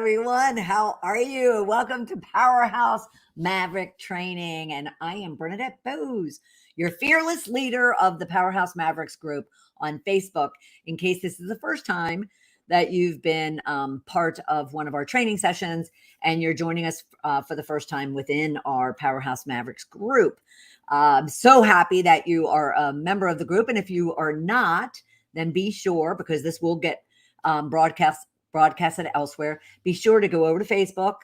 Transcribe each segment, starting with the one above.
everyone. How are you? Welcome to Powerhouse Maverick Training. And I am Bernadette Bose, your fearless leader of the Powerhouse Mavericks group on Facebook. In case this is the first time that you've been part of one of our training sessions and you're joining us for the first time within our Powerhouse Mavericks group. I'm so happy that you are a member of the group. And if you are not, then be sure, because this will get broadcasted elsewhere. Be sure to go over to Facebook,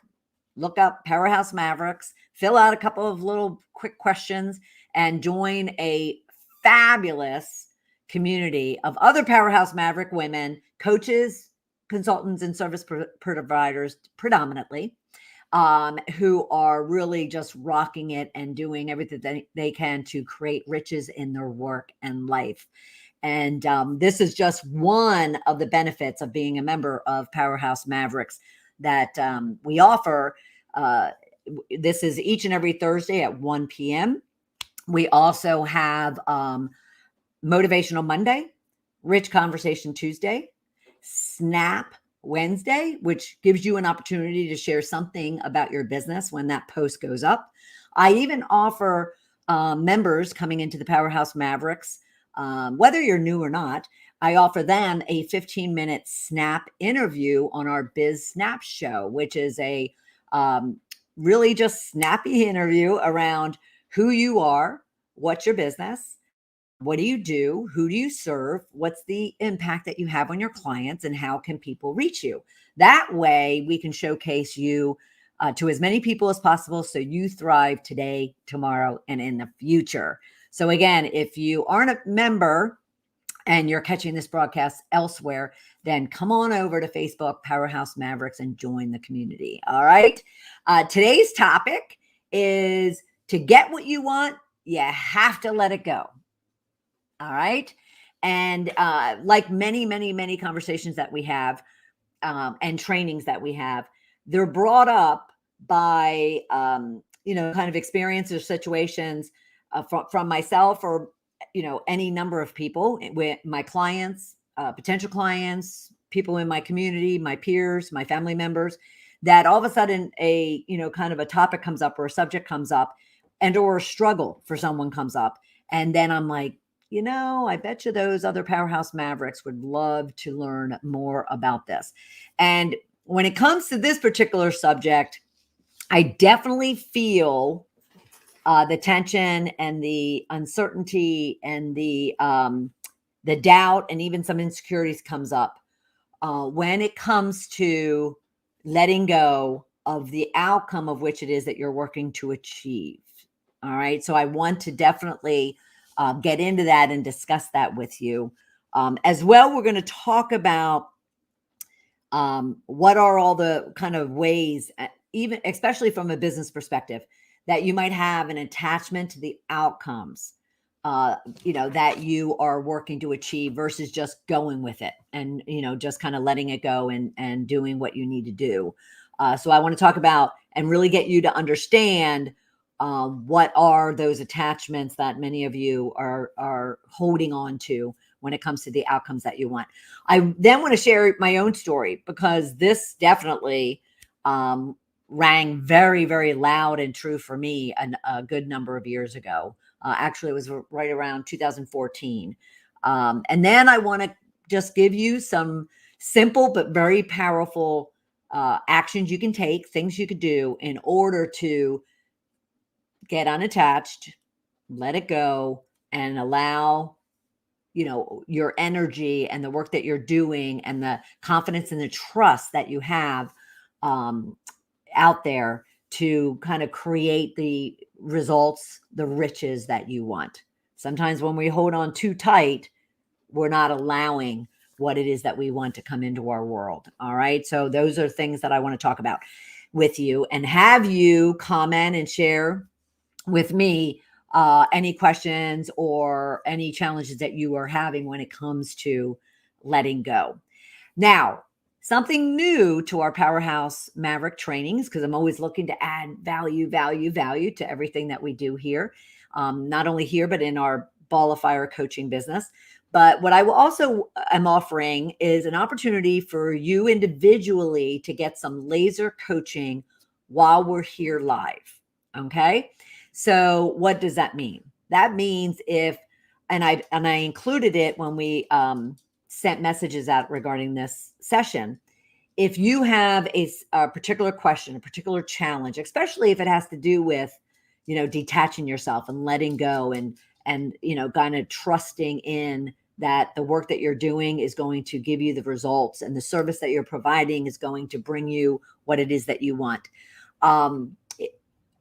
look up Powerhouse Mavericks, fill out a couple of little quick questions, and join a fabulous community of other Powerhouse Maverick women, coaches, consultants, and service providers predominantly, who are really just rocking it and doing everything they can to create riches in their work and life. And this is just one of the benefits of being a member of Powerhouse Mavericks that we offer. This is each and every Thursday at 1 p.m. We also have Motivational Monday, Rich Conversation Tuesday, Snap Wednesday, which gives you an opportunity to share something about your business when that post goes up. I even offer members coming into the Powerhouse Mavericks, whether you're new or not, I offer them a 15-minute Snap interview on our Biz Snap show, which is a really just snappy interview around who you are, what's your business, what do you do, who do you serve, what's the impact that you have on your clients, and how can people reach you. That way we can showcase you to as many people as possible so you thrive today, tomorrow, and in the future. So again, if you aren't a member and you're catching this broadcast elsewhere, then come on over to Facebook, Powerhouse Mavericks, and join the community. All right. Today's topic is to get what you want, you have to let it go. All right. And like many conversations that we have and trainings that we have, they're brought up by, kind of experiences or situations from myself or, any number of people with my clients, potential clients, people in my community, my peers, my family members, that all of a sudden kind of a topic comes up or a subject comes up and or a struggle for someone comes up. And then I'm like, I bet you those other Powerhouse Mavericks would love to learn more about this. And when it comes to this particular subject, I definitely feel the tension and the uncertainty and the doubt and even some insecurities comes up when it comes to letting go of the outcome of which it is that you're working to achieve. All right. So I want to definitely get into that and discuss that with you. As well, we're going to talk about what are all the kind of ways, even especially from a business perspective, that you might have an attachment to the outcomes, that you are working to achieve versus just going with it and, just kind of letting it go and doing what you need to do. So I want to talk about and really get you to understand what are those attachments that many of you are holding on to when it comes to the outcomes that you want. I then want to share my own story because this definitely rang very, very loud and true for me a good number of years ago. Actually, it was right around 2014. And then I want to just give you some simple but very powerful actions you can take, things you could do in order to get unattached, let it go, and allow, your energy and the work that you're doing and the confidence and the trust that you have out there to kind of create the results, the riches that you want. Sometimes when we hold on too tight, we're not allowing what it is that we want to come into our world. All right. So those are things that I want to talk about with you and have you comment and share with me any questions or any challenges that you are having when it comes to letting go. Now, something new to our Powerhouse Maverick trainings, because I'm always looking to add value to everything that we do here. Not only here, but in our ball of fire coaching business. But what I will also am offering is an opportunity for you individually to get some laser coaching while we're here live. Okay. So what does that mean? That means and I included it when we sent messages out regarding this session. If you have a particular question, a particular challenge, especially if it has to do with, detaching yourself and letting go and, kind of trusting in that the work that you're doing is going to give you the results and the service that you're providing is going to bring you what it is that you want.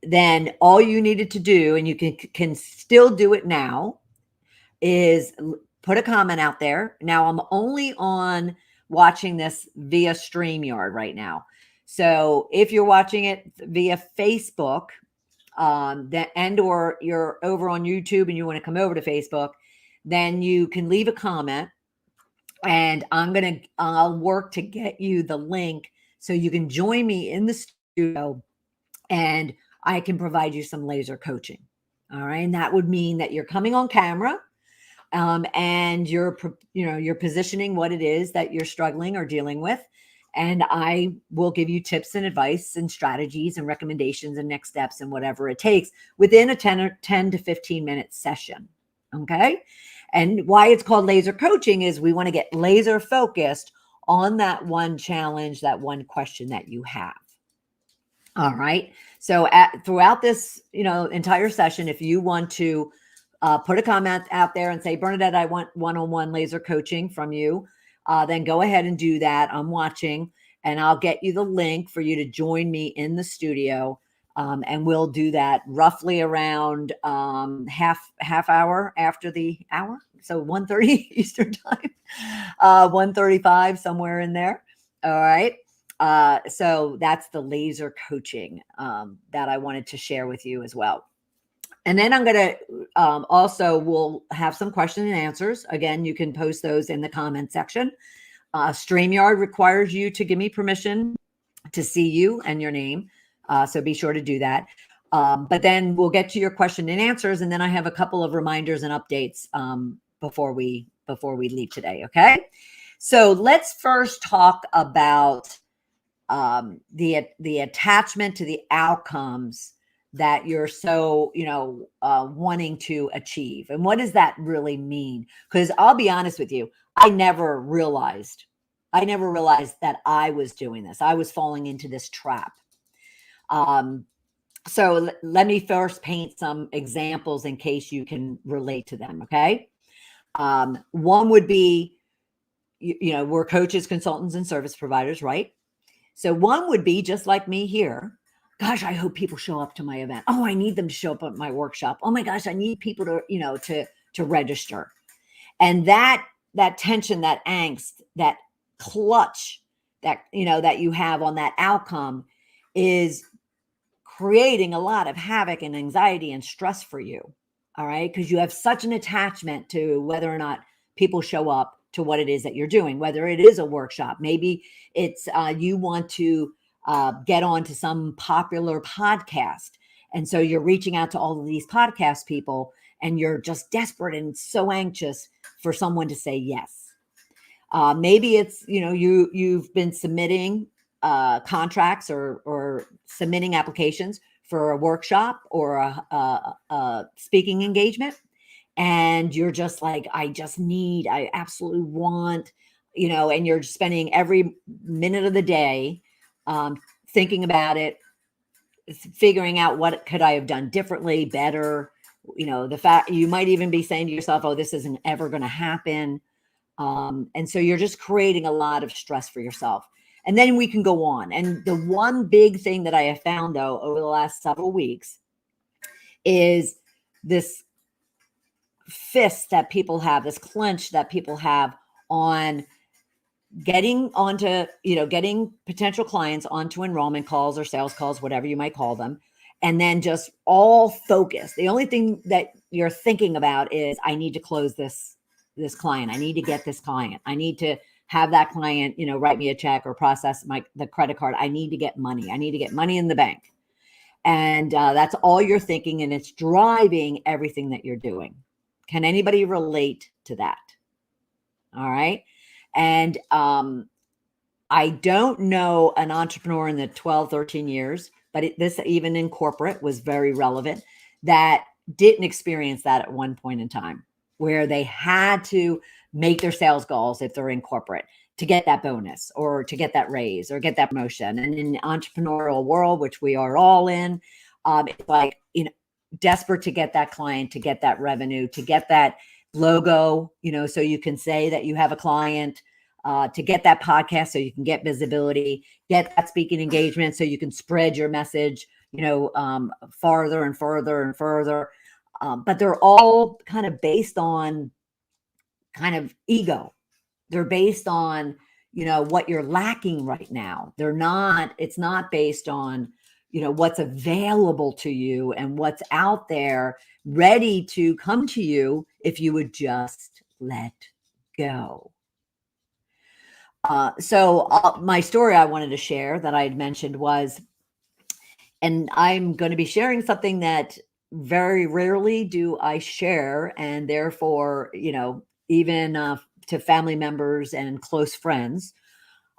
Then all you needed to do, and you can still do it now, is put a comment out there. Now I'm only watching this via StreamYard right now. So if you're watching it via Facebook, or you're over on YouTube and you want to come over to Facebook, then you can leave a comment and I'll work to get you the link so you can join me in the studio and I can provide you some laser coaching. All right. And that would mean that you're coming on camera, and you're positioning what it is that you're struggling or dealing with. And I will give you tips and advice and strategies and recommendations and next steps and whatever it takes within a 10 to 15 minute session. Okay. And why it's called laser coaching is we want to get laser focused on that one challenge, that one question that you have. All right. So throughout this, entire session, if you want to put a comment out there and say, Bernadette, I want one-on-one laser coaching from you, then go ahead and do that. I'm watching and I'll get you the link for you to join me in the studio. And we'll do that roughly around half hour after the hour. So 1:30 Eastern time, 1:35, somewhere in there. All right. So that's the laser coaching that I wanted to share with you as well. And then I'm going to we'll have some question and answers. Again, you can post those in the comment section. StreamYard requires you to give me permission to see you and your name. So be sure to do that. But then we'll get to your question and answers. And then I have a couple of reminders and updates before we leave today. Okay. So let's first talk about the attachment to the outcomes that you're so, wanting to achieve. And what does that really mean? Because I'll be honest with you, I never realized that I was doing this. I was falling into this trap. So let me first paint some examples in case you can relate to them. Okay. One would be, we're coaches, consultants, and service providers, right? So one would be just like me here. Gosh, I hope people show up to my event. Oh, I need them to show up at my workshop. Oh my gosh, I need people to, to register. And that tension, that angst, that clutch that, that you have on that outcome is creating a lot of havoc and anxiety and stress for you. All right. Because you have such an attachment to whether or not people show up to what it is that you're doing, whether it is a workshop, maybe it's you want to get onto some popular podcast. And so you're reaching out to all of these podcast people and you're just desperate and so anxious for someone to say yes. Maybe it's, you've been submitting contracts or submitting applications for a workshop or a speaking engagement. And you're just like, I absolutely want, and you're spending every minute of the day thinking about it, figuring out what could I have done differently, better. The fact you might even be saying to yourself, oh, this isn't ever going to happen. And so you're just creating a lot of stress for yourself. And then we can go on. And the one big thing that I have found, though, over the last several weeks is this fist that people have, this clench that people have on getting potential clients onto enrollment calls or sales calls, whatever you might call them. And then just all focus. The only thing that you're thinking about is, I need to close this client. I need to get this client. I need to have that client, write me a check or process the credit card. I need to get money. I need to get money in the bank. And that's all you're thinking. And it's driving everything that you're doing. Can anybody relate to that? All right. And I don't know an entrepreneur in the 12, 13 years, but this even in corporate was very relevant, that didn't experience that at one point in time, where they had to make their sales goals if they're in corporate to get that bonus or to get that raise or get that promotion. And in the entrepreneurial world, which we are all in, it's like, desperate to get that client, to get that revenue, to get that logo, so you can say that you have a client, to get that podcast so you can get visibility, get that speaking engagement so you can spread your message, farther and further and further. But they're all kind of based on kind of ego. They're based on, what you're lacking right now. It's not based on, what's available to you and what's out there ready to come to you if you would just let go. So my story I wanted to share that I had mentioned was, and I'm going to be sharing something that very rarely do I share, and therefore, even to family members and close friends.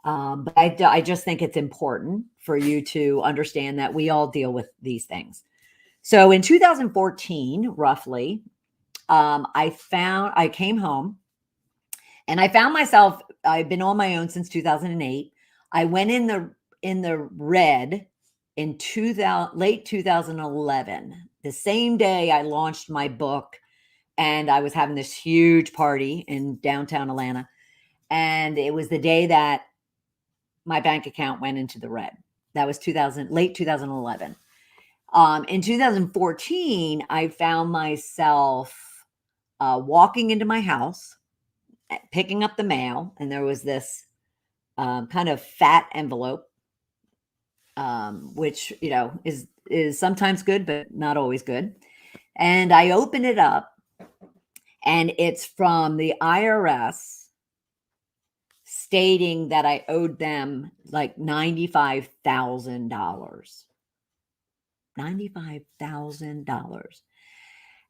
But I just think it's important for you to understand that we all deal with these things. So in 2014, roughly, I came home and I found myself, I've been on my own since 2008. I went in the red in late 2011, the same day I launched my book, and I was having this huge party in downtown Atlanta. And it was the day that my bank account went into the red. That was late 2011. In 2014, I found myself walking into my house, picking up the mail, and there was this kind of fat envelope, which is sometimes good, but not always good. And I open it up, and it's from the IRS stating that I owed them like $95,000. $95,000.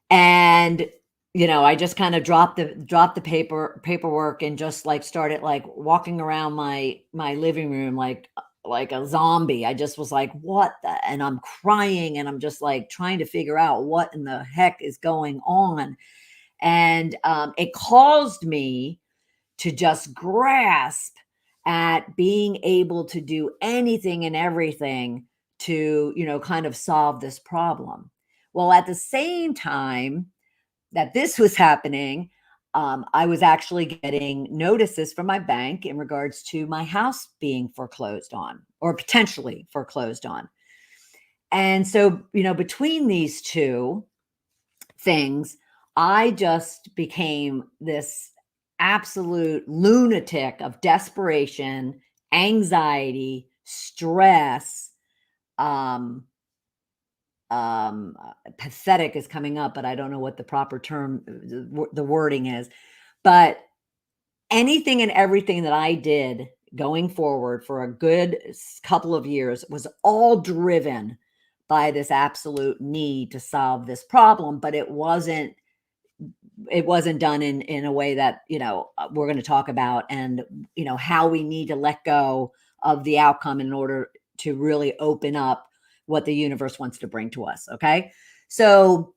And I just kind of dropped the paperwork and just like started like walking around my living room like a zombie. I just was like, what the? And I'm crying and I'm just like trying to figure out what in the heck is going on. And it caused me to just grasp at being able to do anything and everything to, kind of solve this problem. Well, at the same time that this was happening, I was actually getting notices from my bank in regards to my house being foreclosed on or potentially foreclosed on. And so, between these two things, I just became this absolute lunatic of desperation, anxiety, stress. Pathetic is coming up, but I don't know what the proper term, the wording is. But anything and everything that I did going forward for a good couple of years was all driven by this absolute need to solve this problem, but it wasn't done in a way that, we're going to talk about, and, how we need to let go of the outcome in order to really open up what the universe wants to bring to us. Okay. So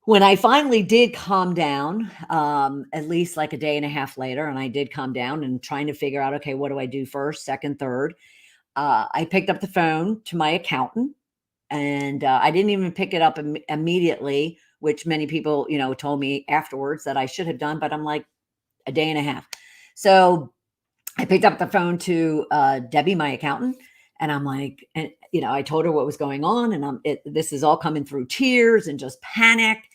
when I finally did calm down, at least like a day and a half later, and I did calm down and trying to figure out, okay, what do I do first, second, third? I picked up the phone to my accountant, and I didn't even pick it up immediately, which many people, told me afterwards that I should have done, but I'm like a day and a half. So I picked up the phone to Debbie, my accountant, and I'm like, and I told her what was going on, and this is all coming through tears and just panic.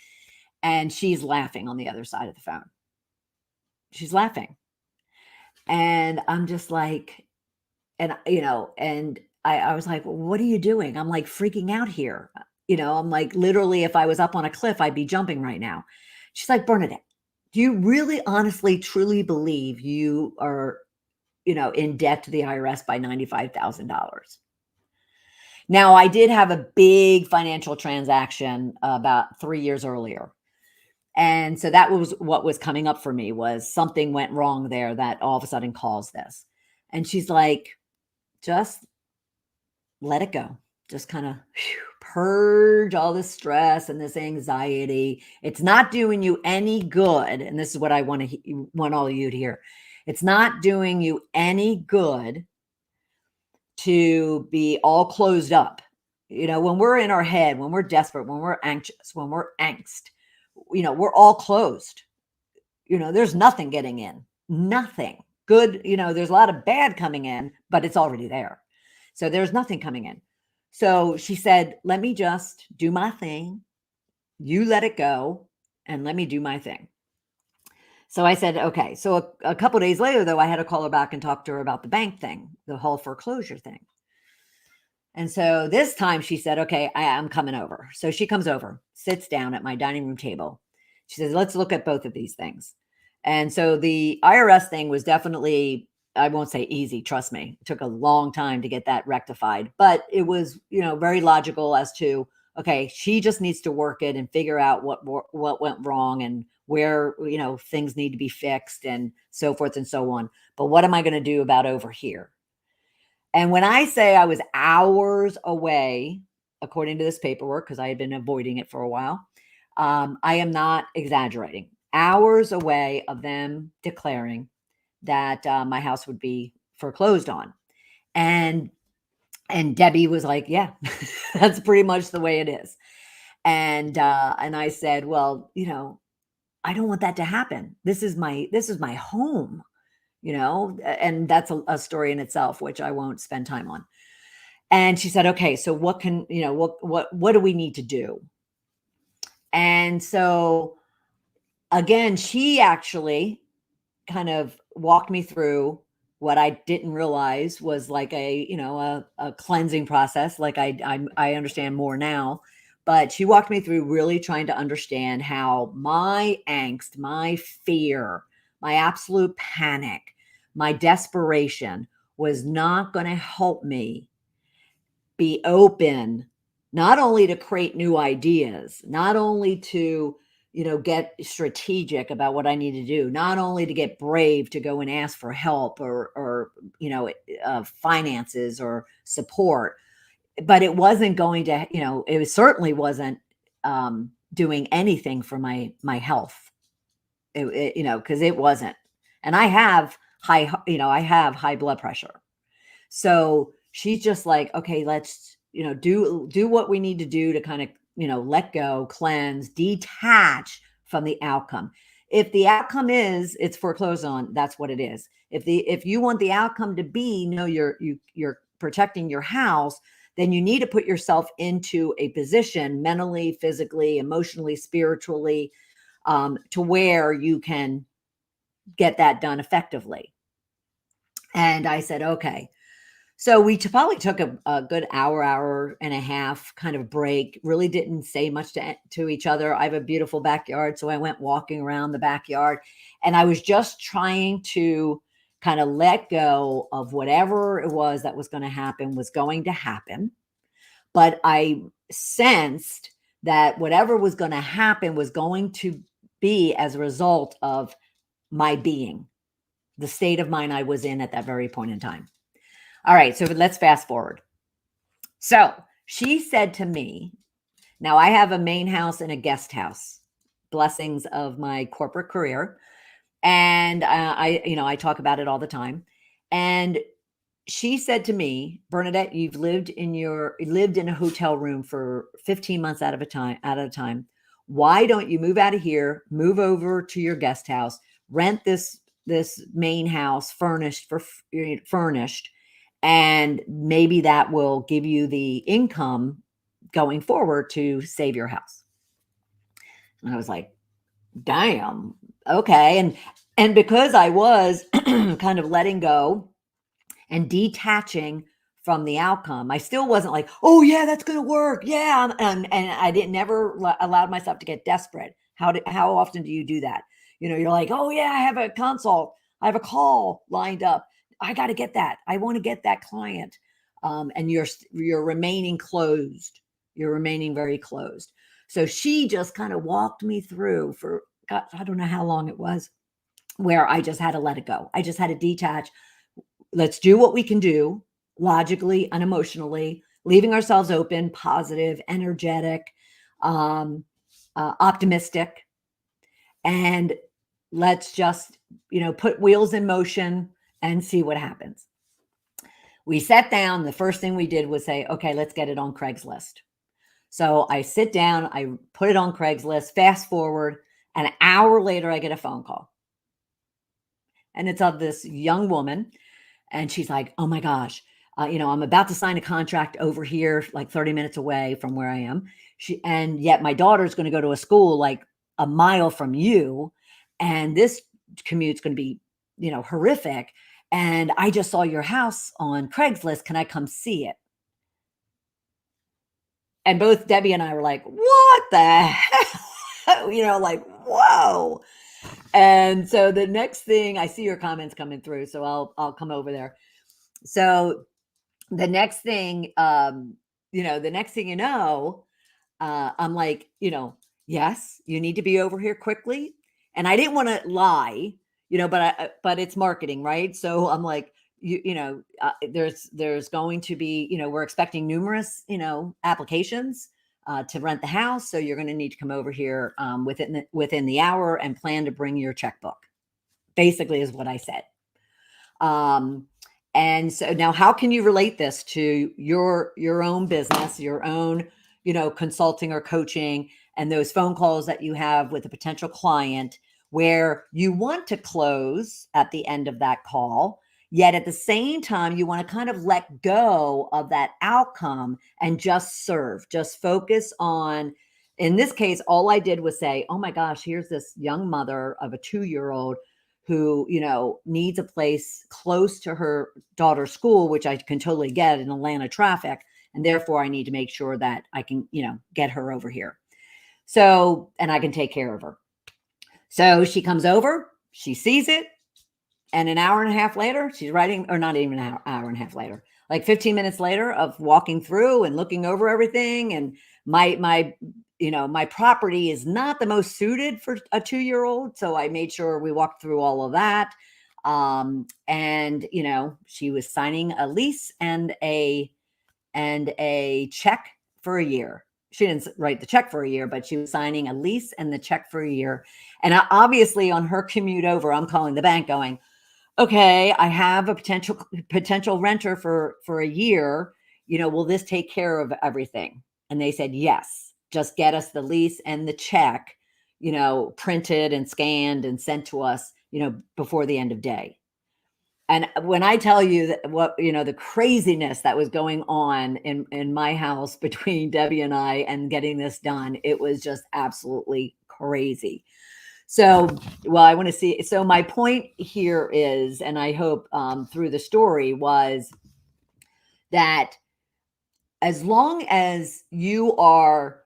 And she's laughing on the other side of the phone. She's laughing. And I'm just like, and, and I was like, well, what are you doing? I'm like freaking out here. I'm like, literally, if I was up on a cliff, I'd be jumping right now. She's like, Bernadette, do you really, honestly, truly believe you are, in debt to the IRS by $95,000? Now, I did have a big financial transaction about 3 years earlier. And so that was what was coming up for me, was something went wrong there that all of a sudden caused this. And she's like, just let it go. Just kind of purge all this stress and this anxiety. It's not doing you any good. And this is what I want all of you to hear. It's not doing you any good to be all closed up. You know, when we're in our head, when we're desperate, when we're anxious, when we're angst, you know, we're all closed. You know, there's nothing getting in, nothing good. You know, there's a lot of bad coming in, but it's already there. So there's nothing coming in. So she said, let me just do my thing. You let it go and let me do my thing. So I said, okay. So a couple of days later, though, I had to call her back and talk to her about the bank thing, the whole foreclosure thing. And so this time she said, okay, I'm coming over. So she comes over, sits down at my dining room table. She says, let's look at both of these things. And so the IRS thing was definitely, I won't say easy, trust me. It took a long time to get that rectified, but it was, you know, very logical as to, okay, she just needs to work it and figure out what went wrong and where, you know, things need to be fixed and so forth and so on. But what am I going to do about over here? And when I say I was hours away, according to this paperwork, because I had been avoiding it for a while, I am not exaggerating. Hours away of them declaring that my house would be foreclosed on. And Debbie was like, yeah, that's pretty much the way it is. And I said, well, you know, I don't want that to happen. This is my home, you know, and that's a story in itself, which I won't spend time on. And she said, okay, so what can, you know, what do we need to do? And so again, she actually kind of walked me through what I didn't realize was like a, you know, a cleansing process. Like I understand more now, but she walked me through really trying to understand how my angst, my fear, my absolute panic, my desperation was not going to help me be open, not only to create new ideas, not only to, you know, get strategic about what I need to do, not only to get brave to go and ask for help or you know, finances or support, but it wasn't going to, you know, it certainly wasn't doing anything for my health. You know, because it wasn't, and I have high, you know, I have high blood pressure. So she's just like, okay, let's, you know, do what we need to do to kind of, you know, let go, cleanse, detach from the outcome. If the outcome is it's foreclosed on, that's what it is. If you want the outcome to be, no, you're protecting your house, then you need to put yourself into a position mentally, physically, emotionally, spiritually, to where you can get that done effectively. And I said, okay. So we probably took a good hour and a half kind of break, really didn't say much to each other. I have a beautiful backyard. So I went walking around the backyard and I was just trying to kind of let go of whatever it was that was going to happen was going to happen. But I sensed that whatever was going to happen was going to be as a result of my being, the state of mind I was in at that very point in time. All right, so let's fast forward. So she said to me, now I have a main house and a guest house, blessings of my corporate career. And I talk about it all the time. And she said to me, Bernadette, you've lived in a hotel room for 15 months at a time. Why don't you move out of here, move over to your guest house, rent this main house furnished, and maybe that will give you the income going forward to save your house. And I was like, damn, okay. And because I was kind of letting go and detaching from the outcome, I still wasn't like, oh yeah, that's going to work. Yeah. And I never allowed myself to get desperate. How often do you do that? You know, you're like, oh yeah, I have a consult. I have a call lined up. I got to get that. I want to get that client. And you're remaining closed. You're remaining very closed. So she just kind of walked me through for God, I don't know how long it was, where I just had to let it go. I just had to detach. Let's do what we can do logically and emotionally, leaving ourselves open, positive, energetic, optimistic, and let's just, put wheels in motion and see what happens. We sat down. The first thing we did was say, okay, let's get it on Craigslist. So I sit down, I put it on Craigslist, fast forward, an hour later, I get a phone call. And it's of this young woman. And she's like, oh my gosh, I'm about to sign a contract over here, like 30 minutes away from where I am. And yet my daughter's going to go to a school like a mile from you. And this commute's going to be, horrific. And I just saw your house on Craigslist. Can I come see it? And both Debbie and I were like, what the hell? Like, whoa. And so the next thing, I see your comments coming through, so I'll come over there. So the next thing, I'm like, yes, you need to be over here quickly. And I didn't want to lie, but it's marketing, right? So I'm like, there's going to be, we're expecting numerous, applications to rent the house. So you're going to need to come over here within the hour and plan to bring your checkbook, basically is what I said. And so now how can you relate this to your own business, your own, consulting or coaching, and those phone calls that you have with a potential client where you want to close at the end of that call, yet at the same time, you want to kind of let go of that outcome and just serve, just focus on, in this case, all I did was say, oh my gosh, here's this young mother of a 2-year-old who, needs a place close to her daughter's school, which I can totally get in Atlanta traffic. And therefore I need to make sure that I can, get her over here. So, and I can take care of her. So she comes over, she sees it. And an hour and a half later, she's writing, or not even an hour and a half later, like 15 minutes later of walking through and looking over everything. And my property is not the most suited for a 2-year-old. So I made sure we walked through all of that. And she was signing a lease and a check for a year. She didn't write the check for a year, but she was signing a lease and the check for a year. And obviously on her commute over, I'm calling the bank going, okay, I have a potential renter for a year, will this take care of everything? And they said, yes, just get us the lease and the check, printed and scanned and sent to us, before the end of day. And when I tell you that the craziness that was going on in my house between Debbie and I and getting this done, it was just absolutely crazy. So, well, I want to see. So my point here is, and I hope through the story was that as long as you are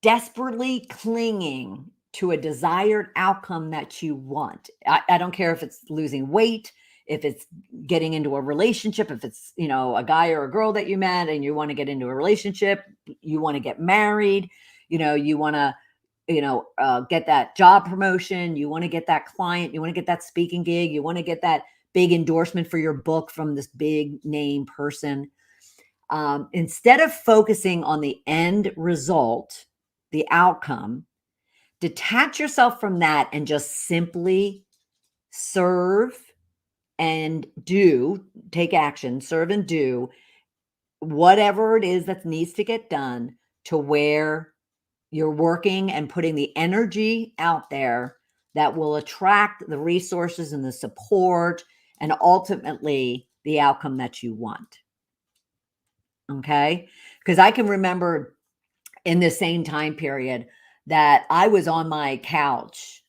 desperately clinging to a desired outcome that you want, I don't care if it's losing weight, if it's getting into a relationship, if it's, a guy or a girl that you met and you want to get into a relationship, you want to get married, you want to, get that job promotion, you want to get that client, you want to get that speaking gig, you want to get that big endorsement for your book from this big name person. Instead of focusing on the end result, the outcome, detach yourself from that and just simply serve and take action, serve and do whatever it is that needs to get done to where you're working and putting the energy out there that will attract the resources and the support and ultimately the outcome that you want. Okay? Because I can remember in the same time period that I was on my couch,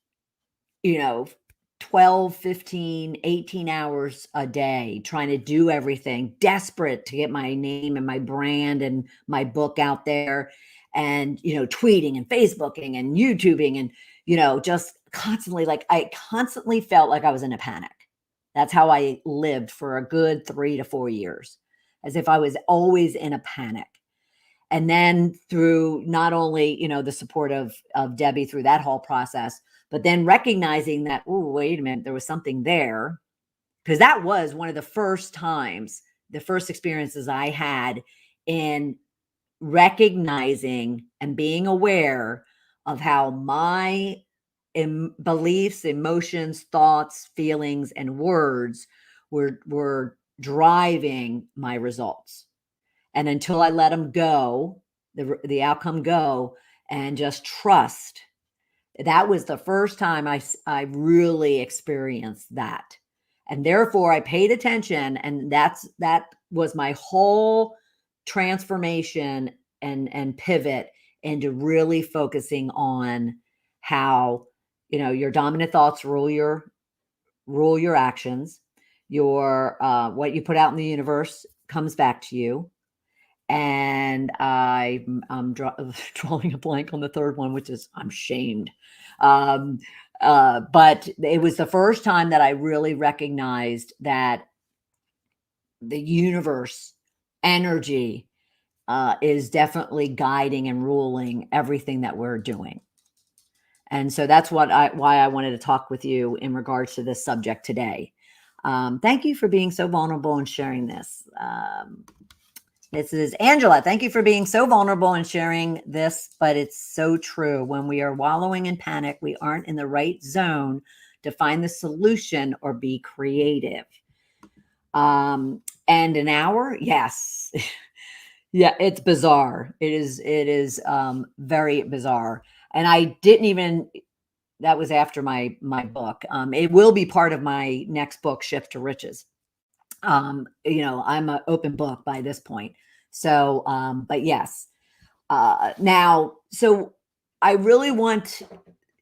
12, 15, 18 hours a day, trying to do everything, desperate to get my name and my brand and my book out there, and, tweeting and Facebooking and YouTubing and, just constantly, like I constantly felt like I was in a panic. That's how I lived for a good 3 to 4 years, as if I was always in a panic. And then through not only, the support of Debbie through that whole process, But then recognizing that, oh, wait a minute, there was something there. Because that was one of the first times, the first experiences I had in recognizing and being aware of how my beliefs, emotions, thoughts, feelings, and words were driving my results. And until I let them go, the outcome go, and just trust, that was the first time I really experienced that. And therefore I paid attention, and that was my whole transformation and pivot into really focusing on how, your dominant thoughts rule your actions. Your what you put out in the universe comes back to you. And I'm drawing a blank on the third one, which is I'm shamed. But it was the first time that I really recognized that the universe energy is definitely guiding and ruling everything that we're doing. And so that's why I wanted to talk with you in regards to this subject today. Thank you for being so vulnerable and sharing this. This is Angela. Thank you for being so vulnerable and sharing this, but it's so true. When we are wallowing in panic, we aren't in the right zone to find the solution or be creative. And an hour? Yes. Yeah, it's bizarre. It is very bizarre. And I didn't even, that was after my book. It will be part of my next book, Shift to Riches. I'm an open book by this point. So, but yes, now, so I really want,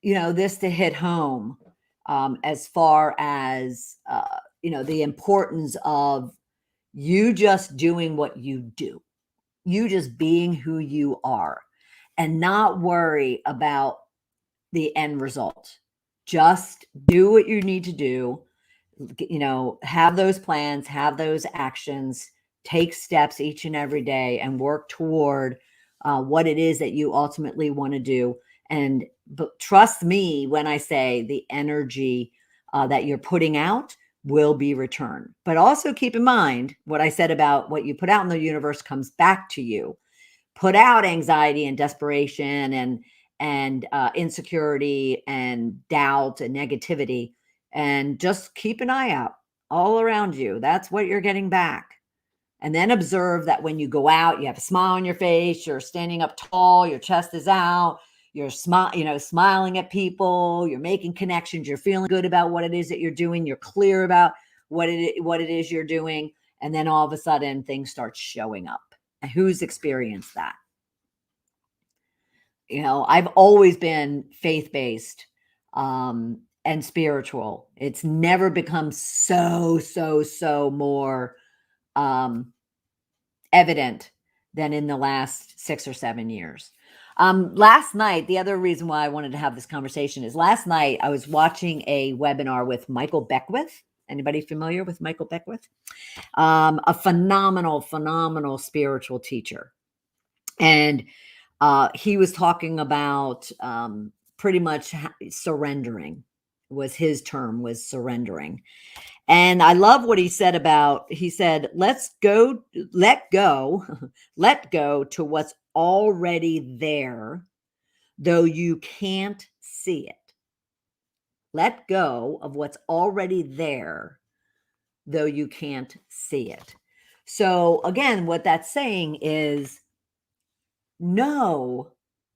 this to hit home, as far as, the importance of you just doing what you do, you just being who you are, and not worry about the end result. Just do what you need to do. Have those plans, have those actions, take steps each and every day, and work toward what it is that you ultimately want to do. And trust me when I say the energy that you're putting out will be returned. But also keep in mind what I said about what you put out in the universe comes back to you. Put out anxiety and desperation and insecurity and doubt and negativity, and just keep an eye out all around you. That's what you're getting back. And then observe that when you go out, you have a smile on your face, you're standing up tall, your chest is out, you're smiling at people, you're making connections, you're feeling good about what it is that you're doing, you're clear about what it is you're doing, and then all of a sudden things start showing up. And who's experienced that? I've always been faith-based and spiritual. It's never become so more evident than in the last 6 or 7 years. Last night, the other reason why I wanted to have this conversation is last night I was watching a webinar with Michael Beckwith. Anybody familiar with Michael Beckwith? A phenomenal spiritual teacher. And he was talking about pretty much surrendering was his term, was surrendering. And I love what he said he said, let go to what's already there, though you can't see it. Let go of what's already there, though you can't see it. So again, what that's saying is,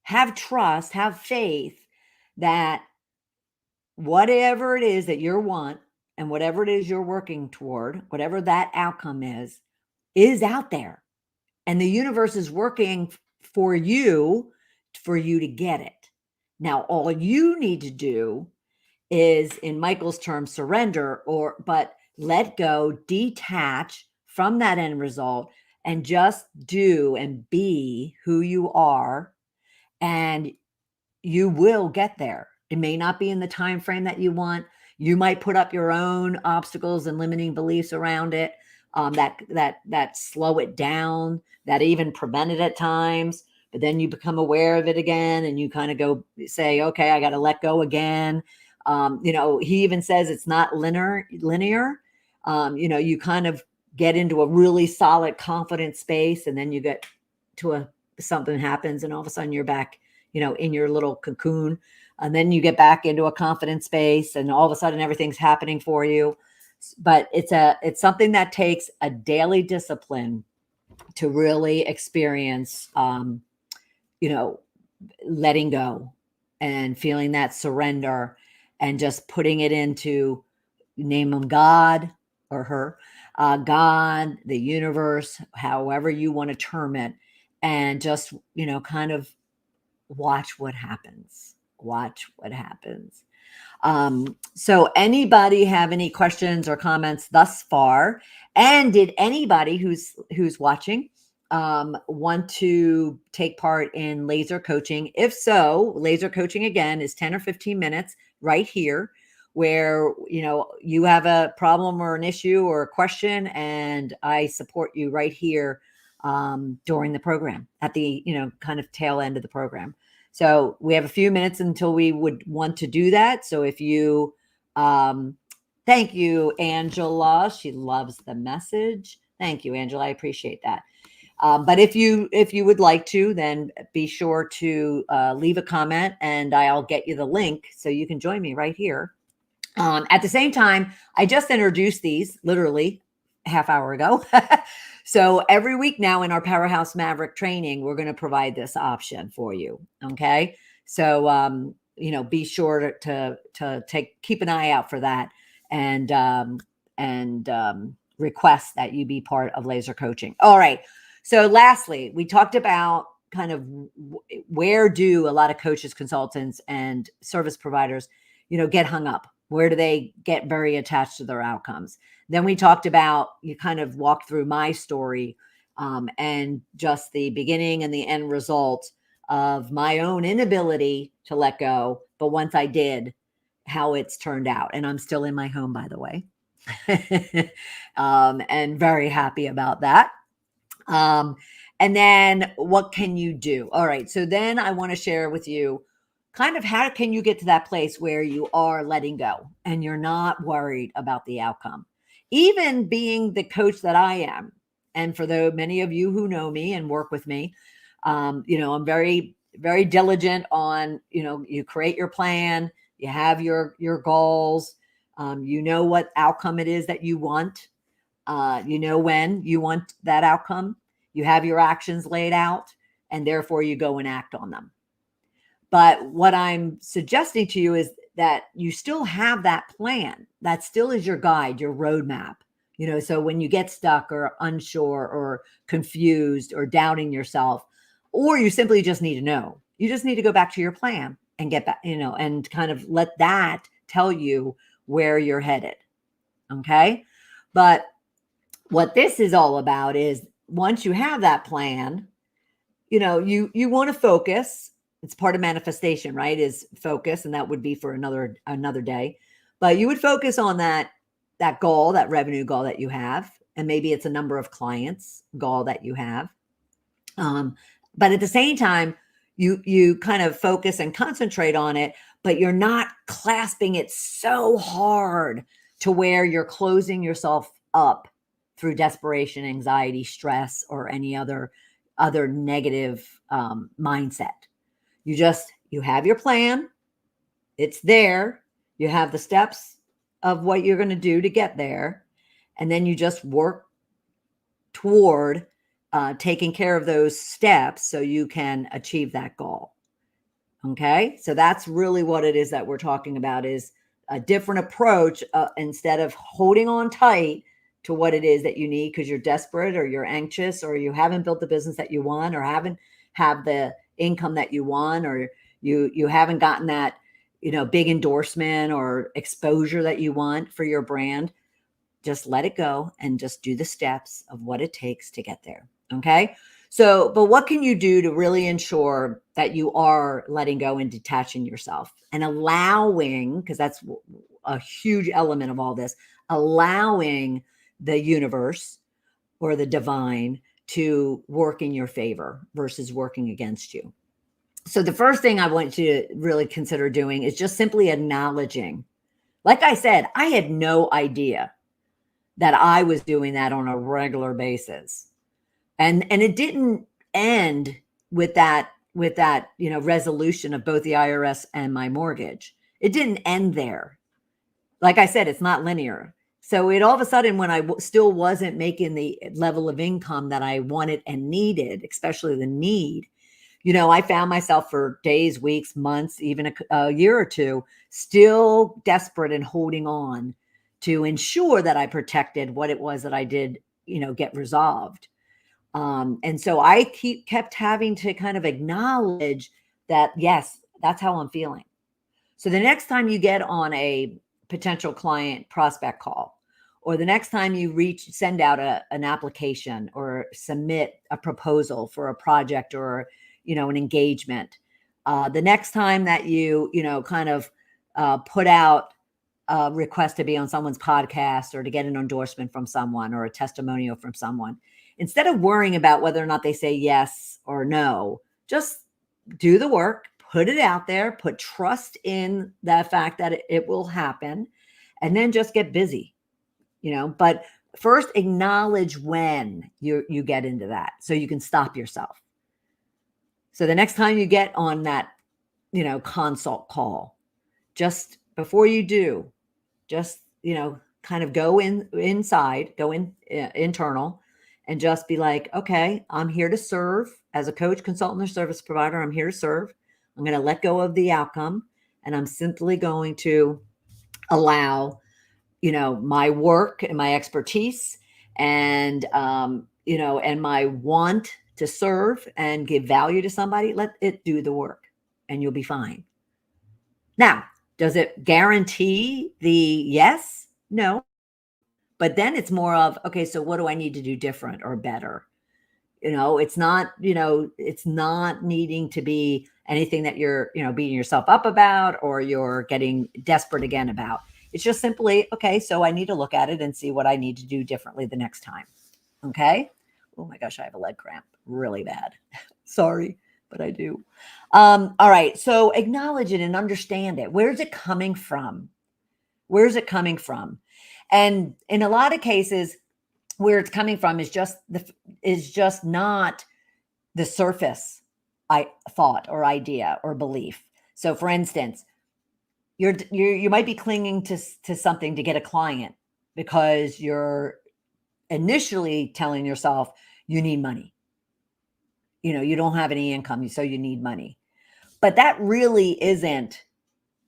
have trust, have faith that whatever it is that you want and whatever it is you're working toward, whatever that outcome is out there. And the universe is working for you to get it. Now, all you need to do is, in Michael's term, surrender, but let go, detach from that end result, and just do and be who you are, and you will get there. It may not be in the time frame that you want. You might put up your own obstacles and limiting beliefs around it, that slow it down, that even prevent it at times. but then you become aware of it again and you kind of go say, okay, I got to let go again. He even says it's not linear. You kind of get into a really solid, confident space, and then you get to something happens, and all of a sudden you're back, in your little cocoon, and then you get back into a confident space, and all of a sudden everything's happening for you. But it's something that takes a daily discipline to really experience, letting go and feeling that surrender and just putting it into, name them God or her, God, the universe, however you want to term it, and just, kind of watch what happens. Watch what happens. So anybody have any questions or comments thus far? And did anybody who's watching want to take part in laser coaching? If so, laser coaching again is 10 or 15 minutes right here, where you have a problem or an issue or a question, and I support you right here during the program at the kind of tail end of the program. So we have a few minutes until we would want to do that. So if you, thank you, Angela. She loves the message. Thank you, Angela. I appreciate that. But if you would like to, then be sure to leave a comment, and I'll get you the link so you can join me right here. At the same time, I just introduced these literally half hour ago. So every week now in our Powerhouse Maverick training, we're going to provide this option for you. Okay. So, be sure to keep an eye out for that, and request that you be part of laser coaching. All right. So lastly, we talked about kind of where do a lot of coaches, consultants, and service providers, get hung up. Where do they get very attached to their outcomes? Then we talked about, you kind of walked through my story, and just the beginning and the end result of my own inability to let go. But once I did, how it's turned out. And I'm still in my home, by the way, and very happy about that. And then what can you do? All right. So then I want to share with you kind of how can you get to that place where you are letting go and you're not worried about the outcome. Even being the coach that I am, and for many of you who know me and work with me, I'm very, very diligent on, you create your plan, you have your goals, what outcome it is that you want, when you want that outcome, you have your actions laid out, and therefore you go and act on them. But what I'm suggesting to you is that you still have that plan. That still is your guide, your roadmap. So when you get stuck or unsure or confused or doubting yourself, or you simply just need to know, you just need to go back to your plan and get back, and kind of let that tell you where you're headed. Okay. But what this is all about is once you have that plan, you want to focus. It's part of manifestation, right? Is focus. And that would be for another day, but you would focus on that goal, that revenue goal that you have. And maybe it's a number of clients goal that you have. But at the same time, you kind of focus and concentrate on it, but you're not clasping it so hard to where you're closing yourself up through desperation, anxiety, stress, or any other negative mindset. You have your plan. It's there. You have the steps of what you're going to do to get there. And then you just work toward taking care of those steps so you can achieve that goal. Okay. So that's really what it is that we're talking about, is a different approach, instead of holding on tight to what it is that you need because you're desperate or you're anxious or you haven't built the business that you want or haven't have the income that you want, or you haven't gotten that, big endorsement or exposure that you want for your brand. Just let it go and just do the steps of what it takes to get there. Okay. So, but what can you do to really ensure that you are letting go and detaching yourself and allowing, because that's a huge element of all this, allowing the universe or the divine to work in your favor versus working against you. So the first thing I want you to really consider doing is just simply acknowledging. Like I said, I had no idea that I was doing that on a regular basis. And it didn't end with that resolution of both the IRS and my mortgage. It didn't end there. Like I said, it's not linear. So it all of a sudden, when I still wasn't making the level of income that I wanted and needed, especially the need, I found myself for days, weeks, months, even a year or two, still desperate and holding on to ensure that I protected what it was that I did, get resolved. And so I kept having to kind of acknowledge that, yes, that's how I'm feeling. So the next time you get on a potential client prospect call, or the next time you send out an application or submit a proposal for a project or, an engagement, the next time that you, kind of put out a request to be on someone's podcast or to get an endorsement from someone or a testimonial from someone, instead of worrying about whether or not they say yes or no, just do the work, put it out there, put trust in the fact that it will happen, and then just get busy, but first acknowledge when you get into that so you can stop yourself. So the next time you get on that, consult call, just before you do, just, kind of go inside, go internal, and just be like, okay, I'm here to serve as a coach, consultant, or service provider. I'm here to serve. I'm going to let go of the outcome, and I'm simply going to allow, my work and my expertise and, and my want to serve and give value to somebody. Let it do the work and you'll be fine. Now, does it guarantee the yes? No. But then it's more of, okay, so what do I need to do different or better? It's not needing to be anything that you're, beating yourself up about or you're getting desperate again about. It's just simply, okay, so I need to look at it and see what I need to do differently the next time. Okay. Oh my gosh, I have a leg cramp really bad. Sorry, but I do. All right. So acknowledge it and understand it. Where's it coming from? Where's it coming from? And in a lot of cases, where it's coming from is just not the surface thought or idea or belief. So for instance, you might be clinging to something to get a client because you're initially telling yourself you need money. You don't have any income, so you need money. But that really isn't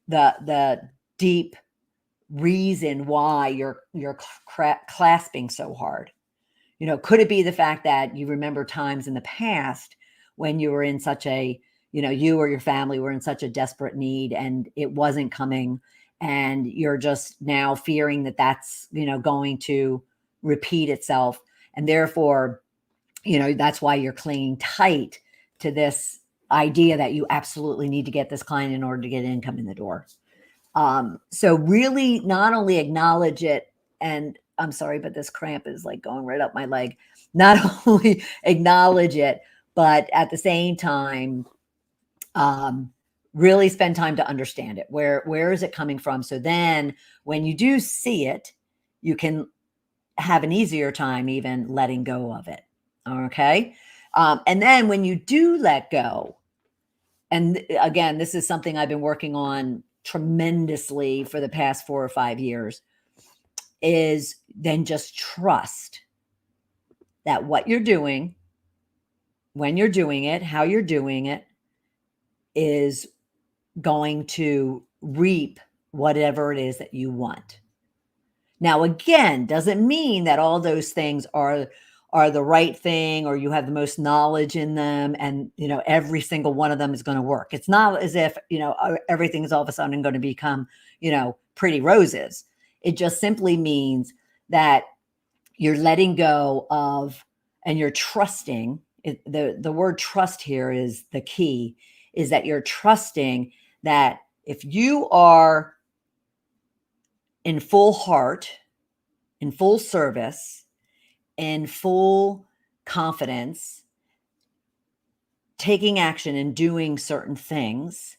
the deep reason why you're clasping so hard. Could it be the fact that you remember times in the past when you were in such a, you or your family were in such a desperate need and it wasn't coming, and you're just now fearing that that's, going to repeat itself. And therefore, that's why you're clinging tight to this idea that you absolutely need to get this client in order to get income in the door. So really not only acknowledge it, and I'm sorry, but this cramp is like going right up my leg. Not only acknowledge it, but at the same time, really spend time to understand it. Where is it coming from? So then when you do see it, you can have an easier time even letting go of it. Okay. And then when you do let go, and again, this is something I've been working on tremendously for the past 4 or 5 years, is then just trust that what you're doing, when you're doing it, how you're doing it, is going to reap whatever it is that you want. Now, again, doesn't mean that all those things are the right thing or you have the most knowledge in them and, every single one of them is going to work. It's not as if, everything is all of a sudden going to become, pretty roses. It just simply means that you're letting go of, and you're trusting. The word trust here is the key, is that you're trusting that if you are in full heart, in full service, in full confidence, taking action and doing certain things,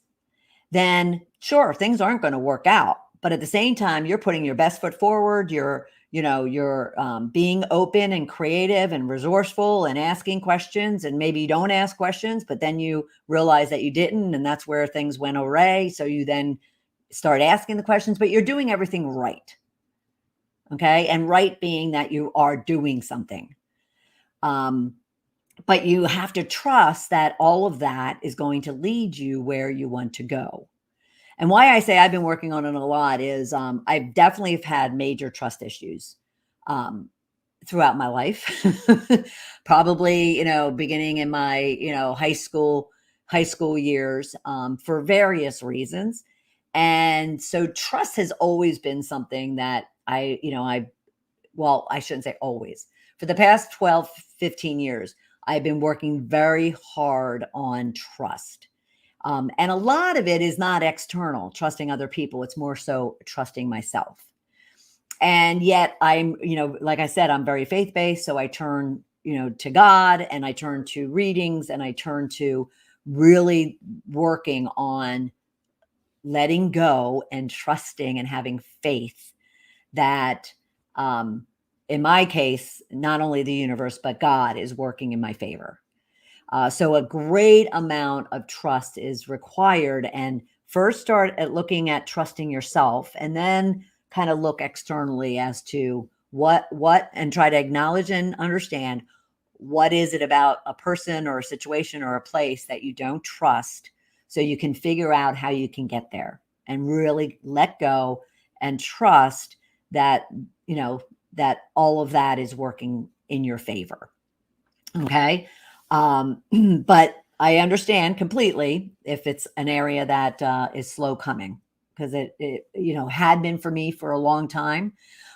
then sure, things aren't going to work out. But at the same time, you're putting your best foot forward. You're being open and creative and resourceful and asking questions. And maybe you don't ask questions, but then you realize that you didn't, and that's where things went awry. So you then start asking the questions, but you're doing everything right. Okay. And right being that you are doing something. But you have to trust that all of that is going to lead you where you want to go. And why I say I've been working on it a lot is I definitely have had major trust issues um, throughout my life. Probably, beginning in my, high school years for various reasons. And so trust has always been something that I shouldn't say always. For the past 12, 15 years, I've been working very hard on trust. And a lot of it is not external, trusting other people. It's more so trusting myself. And yet I'm, like I said, I'm very faith-based. So I turn, to God, and I turn to readings, and I turn to really working on letting go and trusting and having faith that, in my case, not only the universe, but God is working in my favor. So a great amount of trust is required. And first start at looking at trusting yourself, and then kind of look externally as to what, and try to acknowledge and understand what is it about a person or a situation or a place that you don't trust, so you can figure out how you can get there and really let go and trust that, that all of that is working in your favor. Okay. But I understand completely if it's an area that is slow coming, because it had been for me for a long time.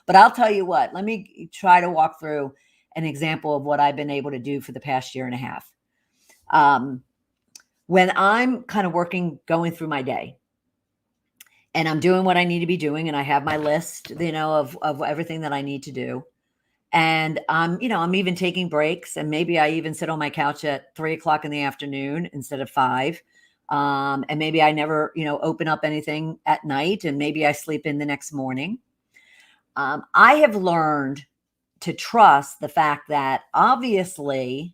But I'll tell you what, let me try to walk through an example of what I've been able to do for the past year and a half. When I'm kind of going through my day, and I'm doing what I need to be doing, and I have my list, of everything that I need to do. And I'm even taking breaks, and maybe I even sit on my couch at 3 o'clock in the afternoon instead of 5. And maybe I never, open up anything at night, and maybe I sleep in the next morning. I have learned to trust the fact that obviously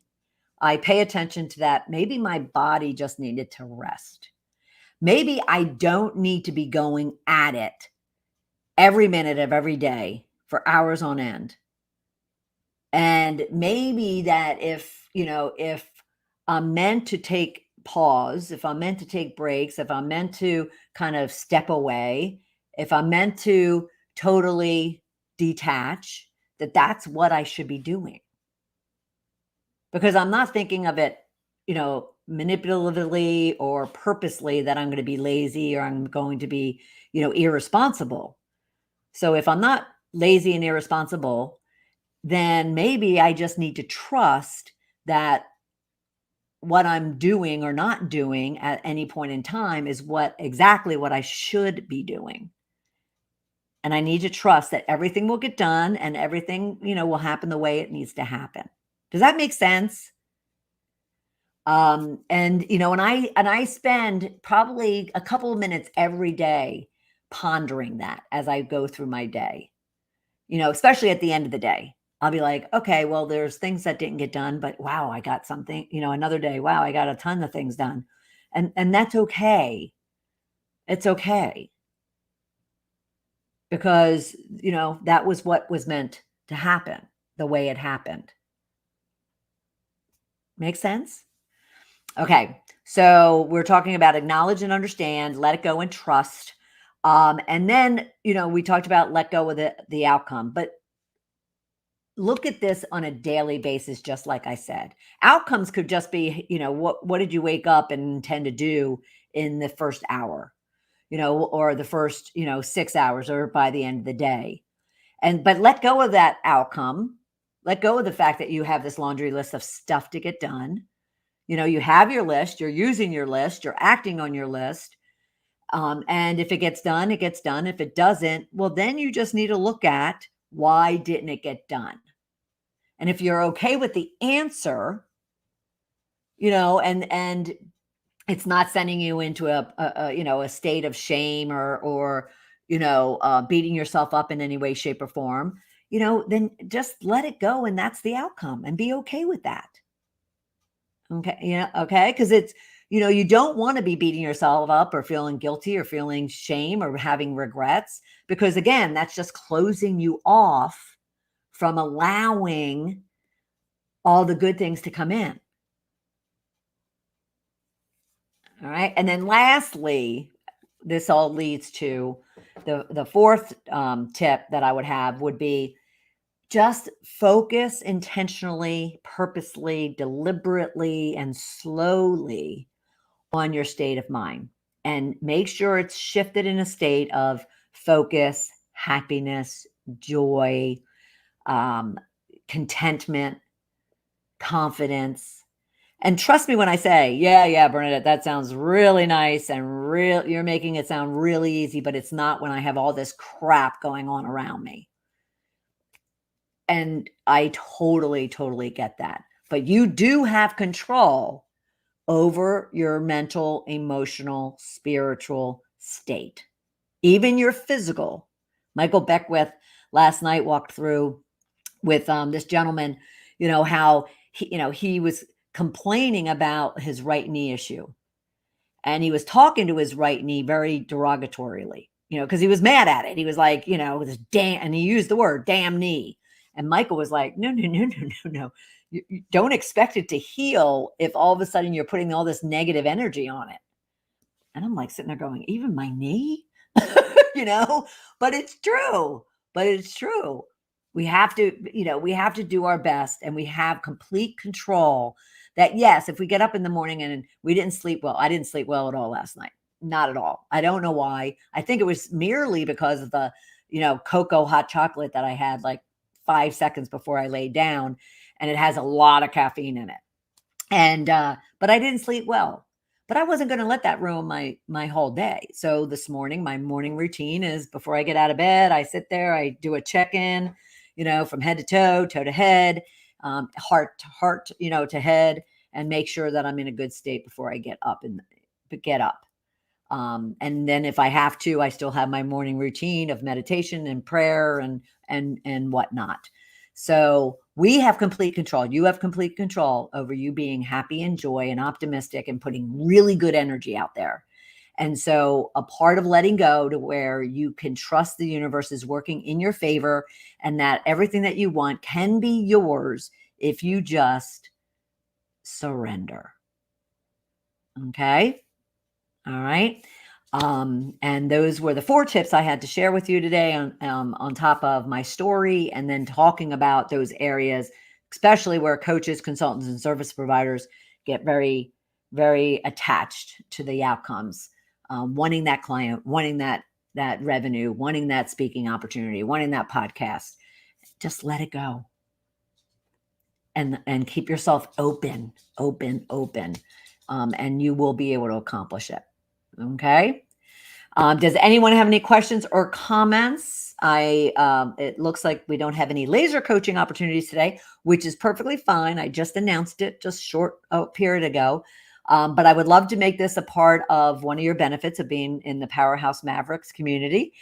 I pay attention to that. Maybe my body just needed to rest. Maybe I don't need to be going at it every minute of every day for hours on end. And maybe that if I'm meant to take pause, if I'm meant to take breaks, if I'm meant to kind of step away, if I'm meant to totally detach, that's what I should be doing. Because I'm not thinking of it, manipulatively or purposely, that I'm going to be lazy or I'm going to be, irresponsible. So if I'm not lazy and irresponsible, then maybe I just need to trust that what I'm doing or not doing at any point in time is exactly what I should be doing. And I need to trust that everything will get done, and everything, will happen the way it needs to happen. Does that make sense? And I spend probably a couple of minutes every day pondering that as I go through my day, especially at the end of the day. I'll be like, okay, well, there's things that didn't get done, but wow, I got something, another day. Wow, I got a ton of things done. And that's okay. It's okay. Because, that was what was meant to happen the way it happened. Make sense? Okay. So we're talking about acknowledge and understand, let it go and trust. And then, we talked about let go of the outcome, but look at this on a daily basis. Just like I said, outcomes could just be, what did you wake up and intend to do in the first hour, or the first, 6 hours, or by the end of the day. But let go of that outcome. Let go of the fact that you have this laundry list of stuff to get done. You have your list, you're using your list, you're acting on your list. And if it gets done, it gets done. If it doesn't, well, then you just need to look at, why didn't it get done? And if you're okay with the answer, and it's not sending you into a state of shame or beating yourself up in any way, shape, or form, then just let it go, and that's the outcome, and be okay with that. Okay, okay, because it's you don't want to be beating yourself up or feeling guilty or feeling shame or having regrets, because again, that's just closing you off from allowing all the good things to come in. All right. And then lastly, this all leads to the fourth tip that I would have would be just focus intentionally, purposely, deliberately, and slowly on your state of mind, and make sure it's shifted in a state of focus, happiness, joy, contentment, confidence. And trust me when I say, yeah, Bernadette, that sounds really nice and real. You're making it sound really easy, but it's not when I have all this crap going on around me. And I totally, totally get that. But you do have control over your mental, emotional, spiritual state, even your physical. Michael Beckwith last night walked through with this gentleman, how he was complaining about his right knee issue. And he was talking to his right knee very derogatorily, because he was mad at it. He was like, this damn, and he used the word damn knee. And Michael was like, no. You don't expect it to heal if all of a sudden you're putting all this negative energy on it. And I'm like sitting there going, even my knee, but it's true. We have to do our best, and we have complete control that, yes, if we get up in the morning and we didn't sleep well, I didn't sleep well at all last night. Not at all. I don't know why. I think it was merely because of the, cocoa hot chocolate that I had like 5 seconds before I laid down, and it has a lot of caffeine in it. And, but I didn't sleep well. But I wasn't going to let that ruin my whole day. So this morning, my morning routine is before I get out of bed, I sit there, I do a check-in, from head to toe, toe to head, heart to heart, to head, and make sure that I'm in a good state before I get up and get up. And then if I have to, I still have my morning routine of meditation and prayer and whatnot. So we have complete control. You have complete control over you being happy and joy and optimistic and putting really good energy out there. And so a part of letting go to where you can trust the universe is working in your favor, and that everything that you want can be yours if you just surrender. Okay. All right. And those were the 4 tips I had to share with you today on top of my story, and then talking about those areas, especially where coaches, consultants, and service providers get very, very attached to the outcomes, wanting that client, wanting that revenue, wanting that speaking opportunity, wanting that podcast. Just let it go. And keep yourself open, and you will be able to accomplish it. Okay. Does anyone have any questions or comments? It looks like we don't have any laser coaching opportunities today, which is perfectly fine. I just announced it just short period ago. But I would love to make this a part of one of your benefits of being in the Powerhouse Mavericks community.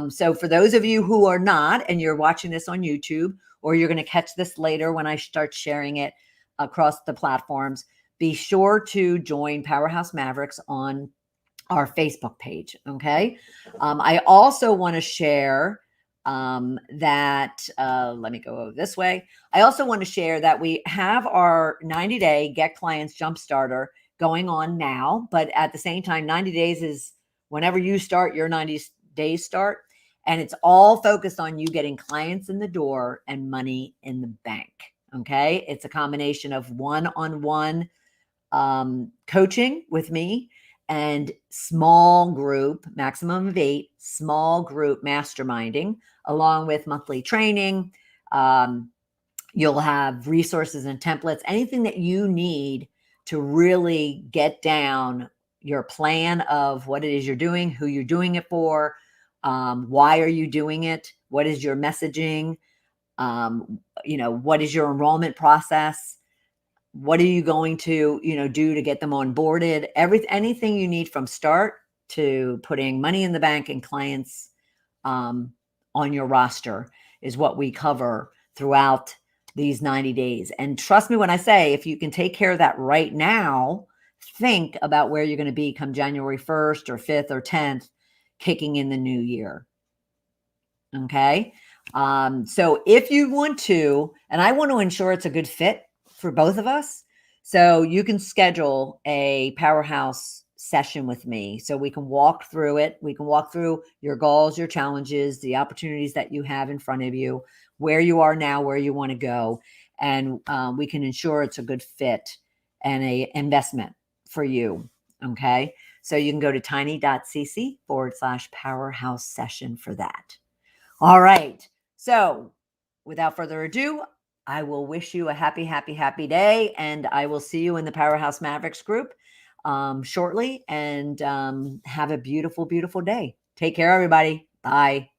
So for those of you who are not, and you're watching this on YouTube, or you're going to catch this later when I start sharing it across the platforms, be sure to join Powerhouse Mavericks on our Facebook page. Okay. I also want to share that, let me go this way. I also want to share that we have our 90-day Get Clients Jumpstarter going on now, but at the same time, 90 days is whenever you start your 90 days start. And it's all focused on you getting clients in the door and money in the bank. Okay. It's a combination of one-on-one coaching with me and small group, maximum of 8, small group masterminding, along with monthly training. You'll have resources and templates, anything that you need to really get down your plan of what it is you're doing, who you're doing it for, why are you doing it, what is your messaging, What is your enrollment process? What are you going to, do to get them onboarded? Anything you need from start to putting money in the bank and clients on your roster is what we cover throughout these 90 days. And trust me when I say, if you can take care of that right now, think about where you're going to be come January 1st or 5th or 10th, kicking in the new year. Okay. So if you want to, and I want to ensure it's a good fit for both of us, so you can schedule a powerhouse session with me so we can walk through it. We can walk through your goals, your challenges, the opportunities that you have in front of you, where you are now, where you want to go. And we can ensure it's a good fit and a investment for you. Okay. So you can go to tiny.cc/powerhouse session for that. All right. So without further ado, I will wish you a happy, happy, happy day. And I will see you in the Powerhouse Mavericks group shortly. And have a beautiful, beautiful day. Take care, everybody. Bye.